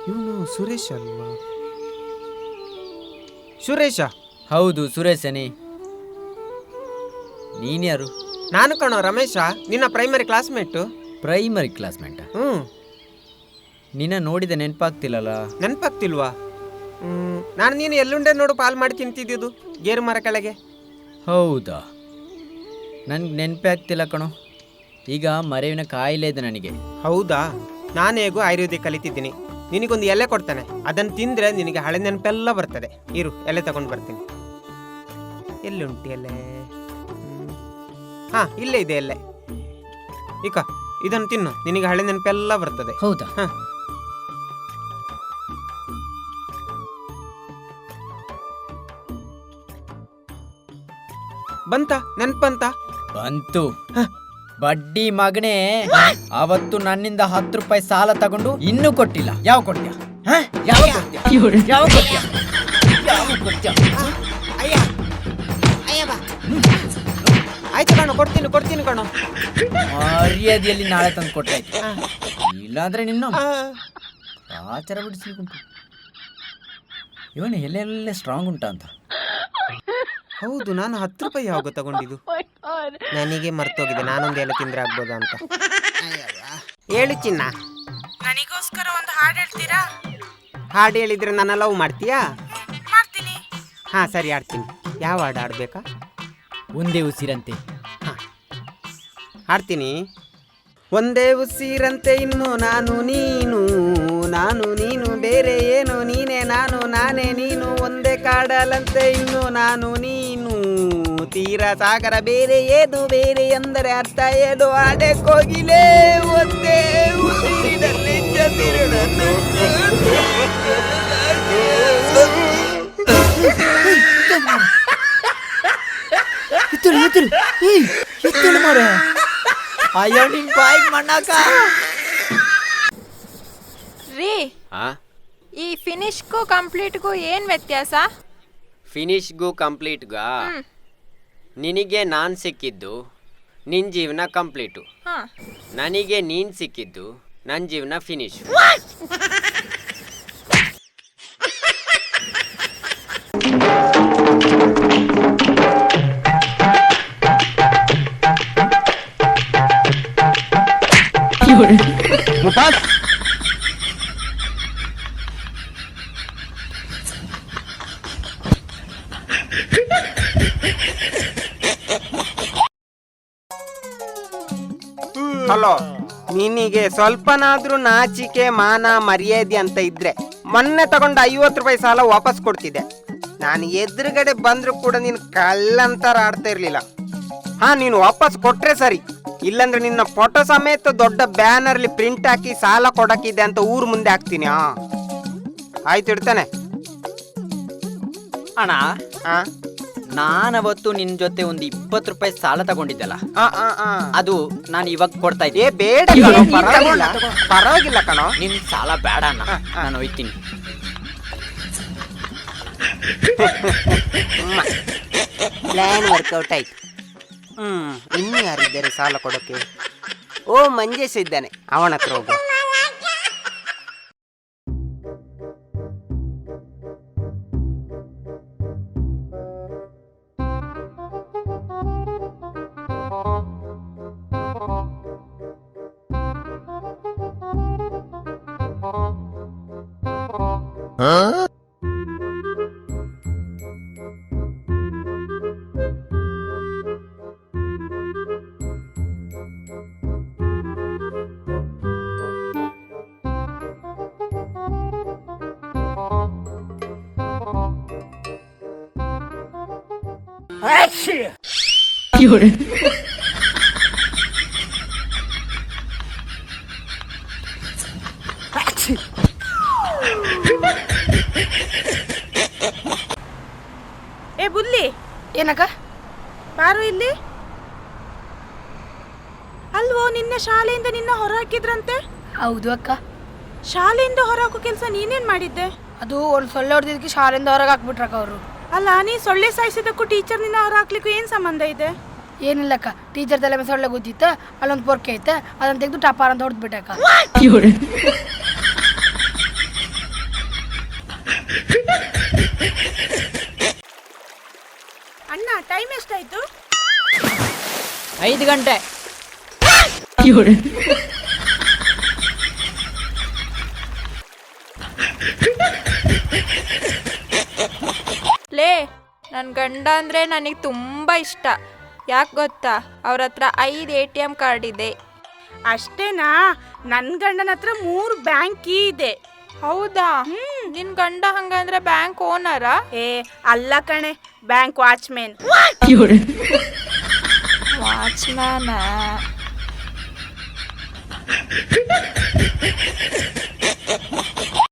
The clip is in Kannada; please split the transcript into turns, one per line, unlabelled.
ಇವನು ಸುರೇಶ್ ಅಲ್ವಾ? ಸುರೇಶ?
ಹೌದು, ಸುರೇಶನೇ. ನೀನ್ಯಾರು?
ನಾನು ಕಣೋ ರಮೇಶ, ನಿನ್ನ ಪ್ರೈಮರಿ ಕ್ಲಾಸ್ಮೇಟು.
ಪ್ರೈಮರಿ ಕ್ಲಾಸ್ಮೇಟ? ನಿನ್ನ ನೋಡಿದ ನೆನಪಾಗ್ತಿಲ್ಲಲ್ಲ.
ನೆನಪಾಗ್ತಿಲ್ವಾ? ನಾನು ನೀನು ಎಲ್ಲುಂಡೆ ನೋಡು ಪಾಲ್ ಮಾಡಿ ತಿಂತಿದ್ದು ಗೇರು ಮರ ಕೆಳಗೆ.
ಹೌದಾ? ನನಗೆ ನೆನಪೇ ಆಗ್ತಿಲ್ಲ ಕಣೋ. ಈಗ ಮರೆವಿನ ಕಾಯಿಲೆ ಇದೆ ನನಗೆ.
ಹೌದಾ? ನಾನು ಹೇಗೂ ಆಯುರ್ವೇದಿಕ್ ಕಲಿತಿದ್ದೀನಿ. ನಿನಗೊಂದು ಎಲೆ ಕೊಡ್ತಾನೆ, ಅದನ್ನು ತಿಂದರೆ ನಿನಗೆ ಹಳೆ ನೆನಪೆಲ್ಲ ಬರ್ತದೆ. ಇರು, ಎಲೆ ತಗೊಂಡು ಬರ್ತೀನಿ. ಎಲ್ಲುಂಟು ಎಲೆ? ಹಾಂ, ಇಲ್ಲೇ ಇದೆ ಎಲೆ. ಈಗ ಇದನ್ನು ತಿನ್ನು, ನಿನಗೆ ಹಳೆ ನೆನಪೆಲ್ಲ ಬರ್ತದೆ.
ಹೌದಾ?
ಹಾಂ. ಬಂತ ನೆನಪಂತ?
ಬಂತು. ಬಡ್ಡಿ ಮಗನೇ, ಅವತ್ತು ನನ್ನಿಂದ 10 ರೂಪಾಯಿ ಸಾಲ ತಗೊಂಡು ಇನ್ನೂ ಕೊಟ್ಟಿಲ್ಲ. ಯಾವ ಕೊಡ್ತೀಯ?
ಆಯ್ತು ಕಣೋ, ಕೊಡ್ತೀನಿ ಕಣೋ.
ಮರ್ಯಾದೆಯಲ್ಲಿ ನಾಳೆ ತಂದು ಕೊಟ್ಟಾಯ್ತು, ಇಲ್ಲಾಂದ್ರೆ ನಿನ್ನ ಆಚಾರ ಬಿಡಿಸ್ಲಿಕ್ಕುಂಟು. ಇವನು ಎಲ್ಲೆಲ್ಲ ಸ್ಟ್ರಾಂಗ್ ಉಂಟಾ ಅಂತ.
ಹೌದು, ನಾನು 10 ರೂಪಾಯಿ ಯಾವಾಗ ತಗೊಂಡಿದ್ದು? ನನಗೆ ಮರ್ತೋಗಿದೆ. ನಾನೊಂದು ಎಲೆ ತಿಂದ್ರೆ ಆಗ್ಬೋದಾ ಅಂತ. ಹೇಳು ಚಿನ್ನ.
ನನಗೋಸ್ಕರ ಒಂದು ಹಾಡು ಹೇಳ್ತೀರಾ?
ಹಾಡು ಹೇಳಿದ್ರೆ ನನ್ನ ಲವ್ ಮಾಡ್ತೀಯಾ?
ಮಾಡ್ತೀನಿ.
ಹಾ ಸರಿ, ಆಡ್ತೀನಿ. ಯಾವ ಹಾಡು ಆಡ್ಬೇಕಾ?
ಒಂದೇ ಉಸಿರಂತೆ.
ಹಾಂ, ಆಡ್ತೀನಿ. ಒಂದೇ ಉಸಿರಂತೆ ಇನ್ನು ನಾನು ನೀನು, ನಾನು ನೀನು ಬೇರೆ ಏನು, ನೀನೇ ನಾನು ನಾನೇ ನೀನು, ಒಂದೇ ಕಾಡಲಂತೆ ಇನ್ನು ನಾನು ನೀನು, ತೀರ ಸಾಗರ ಬೇರೆ ಏನು, ಬೇರೆ ಎಂದರೆ ಅರ್ಥ ಏನು, ಆಡೆ ಕೋಗಿಲೆ ಒಂದೇ ಉಸಿರಿನಲ್ಲಿ ಚಂದಿರನನ್ನು.
ಅಯ್ಯೋ ನಿನ್ ಬಾಯಿಗೆ ಮಣ್ಣಾಕ.
ರೀ, ಈ ಫಿನಿಶ್ಗೂ ಕಂಪ್ಲೀಟ್ಗೂ ಏನ್ ವ್ಯತ್ಯಾಸ?
ಫಿನಿಶ್ಗೂ ಕಂಪ್ಲೀಟ್ಗಾ? ನಿನಗೆ ನಾನು ಸಿಕ್ಕಿದ್ದು ನಿನ್ನ ಜೀವನ ಕಂಪ್ಲೀಟು, ನನಗೆ ನೀನು ಸಿಕ್ಕಿದ್ದು ನನ್ನ ಜೀವನ ಫಿನಿಶ್. ಹಲೋ, ನಿನಗೆ ಸ್ವಲ್ಪನಾದ್ರೂ ನಾಚಿಕೆ ಮಾನ ಮರ್ಯಾದೆ ಅಂತ ಇದ್ರೆ ಮೊನ್ನೆ ತಗೊಂಡು 50 ರೂಪಾಯಿ ಸಾಲ ವಾಪಸ್ ಕೊಡ್ತಿದ್ದೆ. ನಾನು ಎದುರುಗಡೆ ಬಂದ್ರು ಕೂಡ ನೀನು ಕಳ್ಳಂತರ ಆಡ್ತಾ ಇರ್ಲಿಲ್ಲ. ಹಾ, ನೀನು ವಾಪಸ್ ಕೊಟ್ರೆ ಸರಿ, ಇಲ್ಲಂದ್ರೆ ನಿನ್ನ ಫೋಟೋ ಸಮೇತ ದೊಡ್ಡ ಬ್ಯಾನರ್ಲಿ ಪ್ರಿಂಟ್ ಹಾಕಿ ಸಾಲ ಕೊಡಕ್ಕಿದೆ ಅಂತ ಊರ್ ಮುಂದೆ ಹಾಕ್ತೀನಿ. ಆಯ್ತು, ಇಡ್ತಾನೆ.
ಅಣ್ಣ,
ಹಾ,
ನಾನವತ್ತು ನಿನ್ ಜೊತೆ ಒಂದು 20 ರೂಪಾಯಿ ಸಾಲ ತಗೊಂಡಿದ್ದಲ್ಲ, ಅದು ನಾನು ಇವಾಗ ಕೊಡ್ತಾ ಇದ್ದೆ.
ಬೇಡ, ಪರವಾಗಿಲ್ಲ ಕಣೋ.
ನಿನ್ ಸಾಲ ಬೇಡ ಅಣ್ಣ, ನಾನು ಹೋಯ್ತೀನಿ.
ಪ್ಲಾನ್ ವರ್ಕೌಟ್ ಆಯ್ತು. ಇನ್ನು ಯಾರಿದ್ದಾರೆ ಸಾಲ ಕೊಡೋಕೆ? ಓ, ಮಂಜೇಶ್ ಇದ್ದಾನೆ, ಅವನ ಹತ್ರ ಹೋಗು.
ಏ ಬುದ್ಲಿ,
ಏನಕ್ಕ?
ಬಾರು ಇಲ್ಲಿ. ಅಲ್ವೋ, ನಿನ್ನೆ ಶಾಲೆಯಿಂದ ನಿನ್ನ ಹೊರ ಹಾಕಿದ್ರಂತೆ?
ಹೌದು ಅಕ್ಕ.
ಶಾಲೆಯಿಂದ ಹೊರ ಹಾಕೋ ಕೆಲಸ ನೀನೇನ್ ಮಾಡಿದ್ದೆ?
ಅದು ಒಂದು ಸೊಳ್ಳೆ ಹೊಡೆದಿದ್ದಕ್ಕೆ ಶಾಲೆಯಿಂದ ಹೊರಗೆ ಹಾಕ್ಬಿಟ್ರಕ್ಕ ಅವರು.
ಅಲ್ಲ, ನೀ ಸೊಳ್ಳೆ ಸಾಯಿಸಿದಕ್ಕೂ ಟೀಚರ್ ನಿನ್ನ ಹೊರ ಹಾಕ್ಲಿಕ್ಕೂ ಏನ್ ಸಂಬಂಧ ಇದೆ?
ಏನಿಲ್ಲಕ್ಕ, ಟೀಚರ್ ತಲೆ ಮೇಲೆ ಸೊಳ್ಳೆ ಗೊತ್ತಿತ್ತ, ಅಲ್ಲೊಂದು ಪೊರ್ಕೆ ಐತೆ, ಅದನ್ನ ತೆಗೆದು ಟಪಾರ ಅಂತ ಹೊಡೆದ್ಬಿಟ್ಟಕ್ಕ.
ಅಣ್ಣ ಟೈಮ್ ಎಷ್ಟಾಯ್ತು?
5 ಗಂಟೆ.
ಲೇ, ನನ್ನ ಗಂಡ ಅಂದರೆ ನನಗೆ ತುಂಬ ಇಷ್ಟ. ಯಾಕೆ ಗೊತ್ತಾ? ಅವ್ರ ಹತ್ರ 5 ATM ಕಾರ್ಡ್ ಇದೆ.
ಅಷ್ಟೇನಾ? ನನ್ನ ಗಂಡನ ಹತ್ರ 3 ಬ್ಯಾಂಕ್ ಕೀ ಇದೆ.
ಹೌದಾ? ನಿನ್ನ ಗಂಡ ಹಂಗಂದ್ರೆ ಬ್ಯಾಂಕ್ ಓನರಾ?
ಏ ಅಲ್ಲ ಕಣೆ, ಬ್ಯಾಂಕ್ ವಾಚ್ಮೆನ್.
ವಾಚ್ಮ್ಯಾನ?